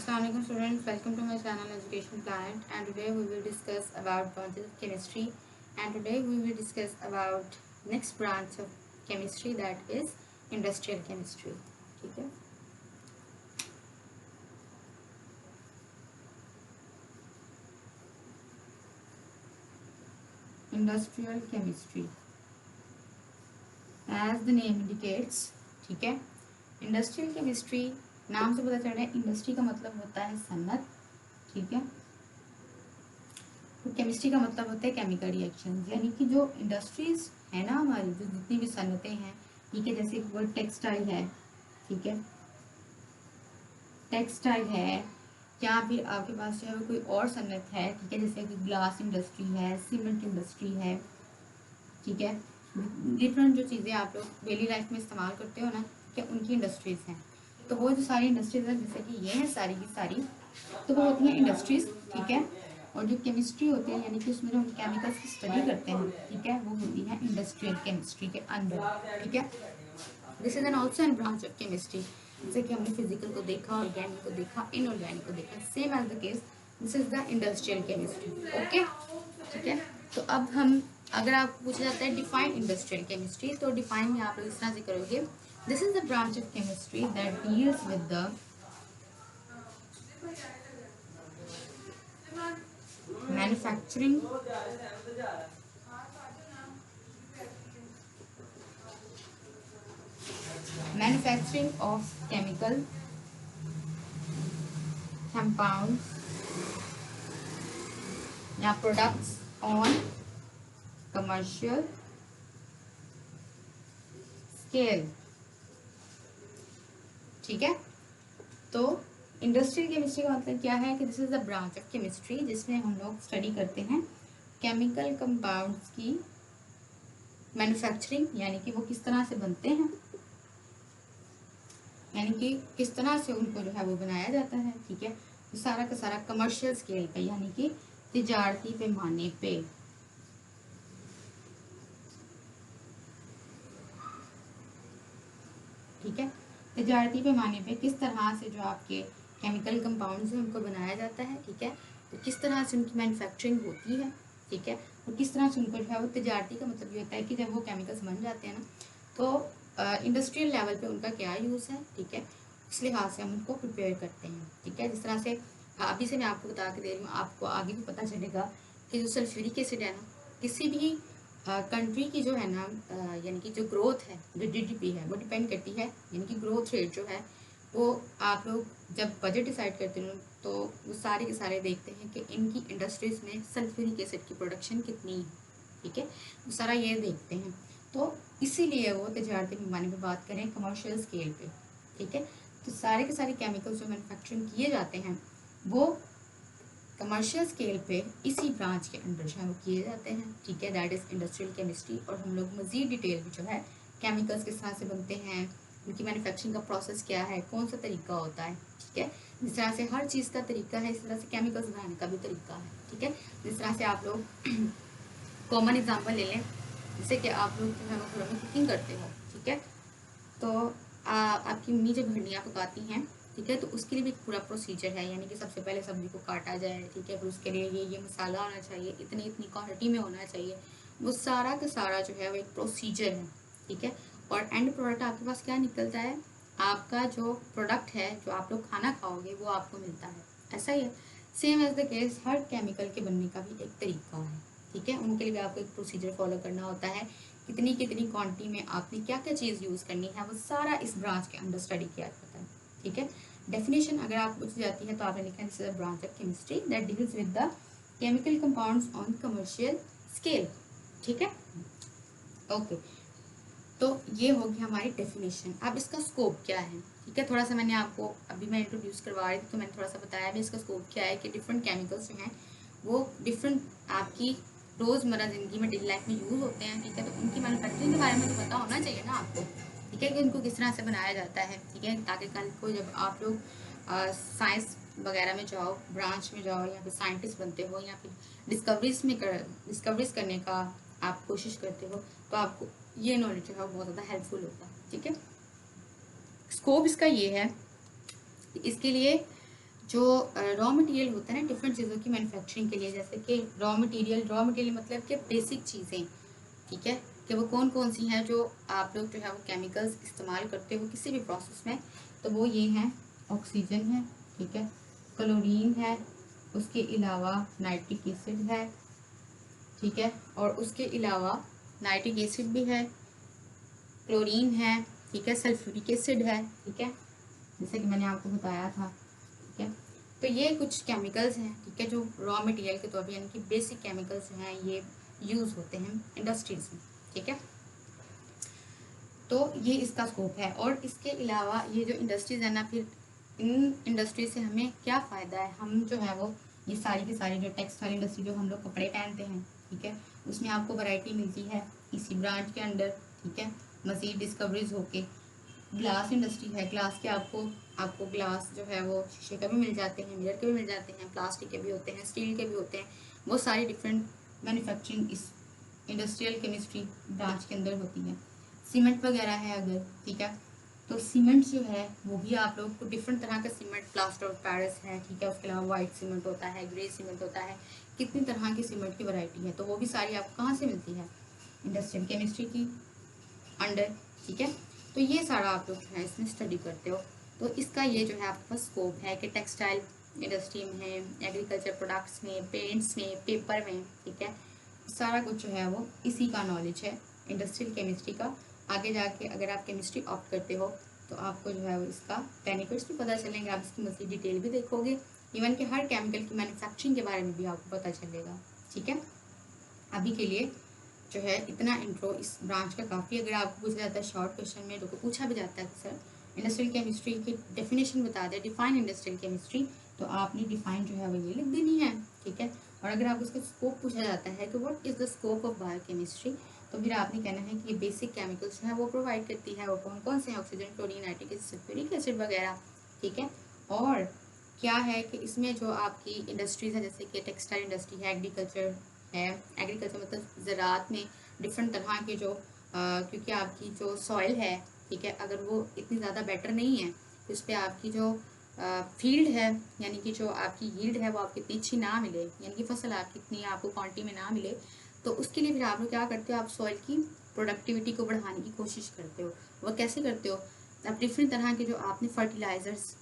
Assalamualaikum students, welcome to my channel Education Planet, and today we will discuss about branches of chemistry, and today we will discuss about next branch of chemistry, that is industrial chemistry. ठीक है, industrial chemistry as the name indicates. ठीक है, industrial chemistry नाम से पता चल रहा है, इंडस्ट्री का मतलब होता है सन्नत. ठीक है, तो केमिस्ट्री का मतलब होता है केमिकल रिएक्शन, यानी कि जो इंडस्ट्रीज है ना हमारी, जो जितनी भी सन्नतें हैं, ठीक है, जैसे वर्ड टेक्सटाइल है, ठीक है, टेक्सटाइल है, या फिर आपके पास जो है वो कोई और सन्नत है, ठीक है, जैसे कि ग्लास इंडस्ट्री है, सीमेंट इंडस्ट्री है, ठीक है, डिफरेंट जो चीज़ें आप लोग डेली लाइफ में इस्तेमाल करते हो ना, क्या उनकी इंडस्ट्रीज हैं. तो वो जो सारी इंडस्ट्रीज है, जैसे कि ये है सारी की सारी, तो वो होती हैं इंडस्ट्रीज. ठीक है, और जो केमिस्ट्री होती है, यानी कि उसमें जो हम केमिकल्स की स्टडी करते हैं, ठीक है, वो होती है इंडस्ट्रियल केमिस्ट्री के अंदर. ठीक है, this is an also an branch of chemistry. जैसे कि हमने फिजिकल को देखा, ऑर्गेनिक को देखा, इनऑर्गेनिक को देखा, same as the case this is the industrial chemistry. Okay, ठीक है. तो अब हम, अगर आपको पूछा जाता है डिफाइन इंडस्ट्रियल केमिस्ट्री, तो डिफाइन में आप लोग इस तरह से करोगे, this is the branch of chemistry that deals with the manufacturing of chemical compounds या products on commercial scale. ठीक है, तो इंडस्ट्रियल केमिस्ट्री का मतलब क्या है कि this is the branch of chemistry जिसमें हम लोग स्टडी करते हैं केमिकल कंपाउंड्स की मैन्युफैक्चरिंग, यानी कि वो किस तरह से बनते हैं, यानी कि किस तरह से उनको जो है वो बनाया जाता है. ठीक है, तो सारा का सारा कमर्शियल स्केल पे, यानी कि तिजारती पैमाने पे. ठीक है, तिजारती पैमाने पे किस तरह से जो आपके केमिकल कंपाउंड्स हैं उनको बनाया जाता है. ठीक है, तो किस तरह से उनकी मैन्युफैक्चरिंग होती है. ठीक है, और किस तरह से उनको जो है वो, तिजारती का मतलब ये होता है कि जब वो केमिकल्स बन जाते हैं ना, तो इंडस्ट्रियल लेवल पे उनका क्या यूज़ है. ठीक है, इस लिहाज से हम उनको प्रिपेयर करते हैं. ठीक है, जिस तरह से अभी से मैं आपको बता के दे रही हूँ, आपको आगे भी पता चलेगा कि जो सल्फ्यूरिक एसिड है ना, किसी भी कंट्री की जो है ना, यानी कि जो ग्रोथ है, जो जीडीपी है, वो डिपेंड करती है, यानी कि ग्रोथ रेट जो है वो, आप लोग जब बजट डिसाइड करते हो तो वो सारे के सारे देखते हैं कि इनकी इंडस्ट्रीज में सल्फ्यूरिक एसिड की प्रोडक्शन कितनी है. ठीक है, वो सारा ये देखते हैं. तो इसीलिए वो तजारती पैमाने पर बात करें कमर्शियल स्केल पे. ठीक है, तो सारे के सारे केमिकल्स जो मैन्युफैक्चरिंग किए जाते हैं वो कमर्शियल स्केल पे इसी ब्रांच के अंडर जो है वो किए जाते हैं. ठीक है, दैट इज़ इंडस्ट्रियल केमिस्ट्री. और हम लोग मज़ीद डिटेल में जो है केमिकल्स किस तरह से बनते हैं, उनकी मैन्युफैक्चरिंग का प्रोसेस क्या है, कौन सा तरीका होता है. ठीक है, जिस तरह से हर चीज़ का तरीका है, इस तरह से केमिकल्स बनाने का भी तरीका है. ठीक है, जिस तरह से आप लोग कॉमन एग्जाम्पल ले लें, जैसे कि आप लोग जो है वो घरों में कुकिंग करते हो. ठीक है, तो आपकी मम्मी जब भिंडियाँ पकाती हैं, ठीक है, तो उसके लिए भी एक पूरा प्रोसीजर है, यानी कि सबसे पहले सब्ज़ी को काटा जाए. ठीक है, फिर उसके लिए ये मसाला होना चाहिए, इतनी इतनी क्वांटिटी में होना चाहिए. वो सारा का सारा जो है वो एक प्रोसीजर है. ठीक है, और एंड प्रोडक्ट आपके पास क्या निकलता है, आपका जो प्रोडक्ट है, जो आप लोग खाना खाओगे वो आपको मिलता है. ऐसा ही है, सेम एज द केस हर केमिकल के बनने का भी एक तरीका है. ठीक है, उनके लिए भी आपको एक प्रोसीजर फॉलो करना होता है, कितनी कितनी क्वांटिटी में आपने क्या क्या चीज़ यूज़ करनी है, वो सारा इस ब्रांच के अंदर स्टडी किया जाता है. ठीक है, डेफिनेशन अगर आप पूछ जाती है तो आपने लिखा है this is a branch of chemistry that deals with the chemical compounds on commercial scale. ठीक है, ओके, तो ये हो गया हमारी डेफिनेशन. अब इसका स्कोप क्या है. ठीक है, थोड़ा सा मैंने आपको, अभी मैं इंट्रोड्यूस करवा रही थी तो मैंने थोड़ा सा बताया भी इसका स्कोप क्या है, कि डिफरेंट केमिकल्स जो हैं वो डिफरेंट आपकी रोज़मर्रा ज़िंदगी में, डेली लाइफ में यूज़ होते हैं. ठीक है, तो उनकी मैन्युफैक्चरिंग के बारे में तो पता होना चाहिए ना आपको. ठीक है, कि उनको किस तरह से बनाया जाता है. ठीक है, ताकि कल को जब आप लोग साइंस वगैरह में जाओ, ब्रांच में जाओ, या फिर साइंटिस्ट बनते हो, या फिर डिस्कवरीज करने का आप कोशिश करते हो, तो आपको ये नॉलेज जो है बहुत ज़्यादा हेल्पफुल होगा. ठीक है, स्कोप इसका ये है कि इसके लिए जो रॉ मटेरियल होता है ना डिफरेंट चीज़ों की मैन्युफैक्चरिंग के लिए, जैसे कि रॉ मटेरियल मतलब कि बेसिक चीज़ें, ठीक है, कि वो कौन कौन सी हैं जो आप लोग जो है वो केमिकल्स इस्तेमाल करते हो किसी भी प्रोसेस में। तो वो ये हैं, ऑक्सीजन है, ठीक है, क्लोरीन है, उसके अलावा नाइट्रिक एसिड है, ठीक है, और उसके अलावा नाइट्रिक एसिड भी है, क्लोरीन है, ठीक है, सल्फ्यूरिक एसिड है, ठीक है, जैसे कि मैंने आपको बताया था, ठीक है। तो ये कुछ केमिकल्स हैं, ठीक है, जो रॉ मटेरियल के तौर पे यानी कि बेसिक केमिकल्स जो हैं ये यूज़ होते हैं इंडस्ट्रीज में, ठीक है। तो ये इसका स्कोप है। और इसके अलावा ये जो इंडस्ट्रीज़ है ना, फिर इन इंडस्ट्री से हमें क्या फ़ायदा है, हम जो है वो ये सारी की सारी जो टेक्सटाइल इंडस्ट्री जो हम लोग कपड़े पहनते हैं, ठीक है, उसमें आपको वैरायटी मिलती है इसी ब्रांच के अंडर, ठीक है, मज़ीद डिस्कवरीज होके। ग्लास इंडस्ट्री है, ग्लास के आपको ग्लास जो है वो शीशे का भी मिल जाते हैं, मिरर के भी मिल जाते हैं, प्लास्टिक के भी होते हैं, स्टील के भी होते हैं, वो सारी डिफरेंट मैन्युफैक्चरिंग इस इंडस्ट्रियल केमिस्ट्री ब्रांच के अंदर होती है। सीमेंट वगैरह है अगर, ठीक है, तो सीमेंट जो है वो भी आप लोग को डिफरेंट तरह का सीमेंट, प्लास्टर ऑफ पेरिस है, ठीक है, उसके अलावा वाइट सीमेंट होता है, ग्रे सीमेंट होता है, कितनी तरह की सीमेंट की वैरायटी है, तो वो भी सारी आपको कहाँ से मिलती है, इंडस्ट्रियल केमिस्ट्री की अंडर, ठीक है। तो ये सारा आप लोग जो है इसमें स्टडी करते हो। तो इसका ये जो है आपके पास स्कोप है कि टेक्सटाइल इंडस्ट्री में, एग्रीकल्चर प्रोडक्ट्स में, पेंट्स में, पेपर में, ठीक है, सारा कुछ जो है वो इसी का नॉलेज है इंडस्ट्रियल केमिस्ट्री का। आगे जाके अगर आप केमिस्ट्री ऑप्ट करते हो तो आपको जो है वो इसका बेनिफिट्स भी पता चलेंगे, आप इसकी मज़ीद डिटेल भी देखोगे, इवन कि हर केमिकल की मैन्युफैक्चरिंग के बारे में भी आपको पता चलेगा, ठीक है। अभी के लिए जो है इतना इंट्रो इस ब्रांच का काफ़ी। अगर आपको पूछा जाता है शॉर्ट क्वेश्चन में, जो को पूछा भी जाता है कि सर इंडस्ट्रियल केमिस्ट्री की डेफिनेशन बता दें, डिफाइन इंडस्ट्रियल केमिस्ट्री, तो आपने डिफाइन जो है वो ये लिख देनी है, ठीक है। और अगर आपको इसका स्कोप पूछा जाता है कि what is the scope of biochemistry, तो फिर आपने कहना है कि ये बेसिक केमिकल्स जो है वो प्रोवाइड करती है, वो कौन कौन से हैं, oxygen, chlorine, nitric acid, sulphuric acid वगैरह, ठीक है। और क्या है कि इसमें जो आपकी इंडस्ट्रीज है, जैसे कि टेक्सटाइल इंडस्ट्री है, एग्रीकल्चर है, एग्रीकल्चर मतलब ज़राअत में डिफरेंट तरह के जो क्योंकि आपकी जो सॉइल है, ठीक है, अगर वो इतनी ज़्यादा बेटर नहीं है तो इस पर आपकी जो फील्ड है यानी कि जो आपकी यील्ड है वो आपको इतनी अच्छी ना मिले, यानी कि फसल आपकी इतनी आपको क्वांटिटी में ना मिले, तो उसके लिए फिर आप लोग क्या करते हो, आप सॉइल की प्रोडक्टिविटी को बढ़ाने की कोशिश करते हो। वह कैसे करते हो, आप डिफरेंट तरह के जो आपने फर्टिलाइज़र्स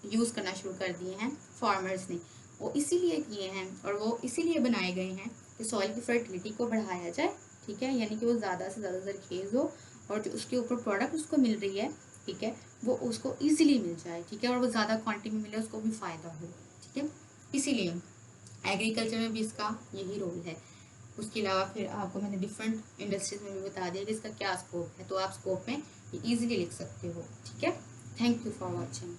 यूज़ करना शुरू कर दिए हैं फार्मर्स ने, वो इसीलिए किए हैं और वो इसीलिए बनाए गए हैं कि सॉइल की फर्टिलिटी को बढ़ाया जाए, ठीक है, यानी कि वो ज़्यादा से ज़्यादा जरखेज़ हो और जो उसके ऊपर प्रोडक्ट उसको मिल रही है, ठीक है, वो उसको ईजिली मिल जाए, ठीक है, और वो ज़्यादा क्वांटिटी में मिले, उसको भी फ़ायदा हो, ठीक है। इसीलिए एग्रीकल्चर में भी इसका यही रोल है। उसके अलावा फिर आपको मैंने डिफरेंट इंडस्ट्रीज में भी बता दिया कि इसका क्या स्कोप है, तो आप स्कोप में ईजिली लिख सकते हो, ठीक है। Thank you for watching.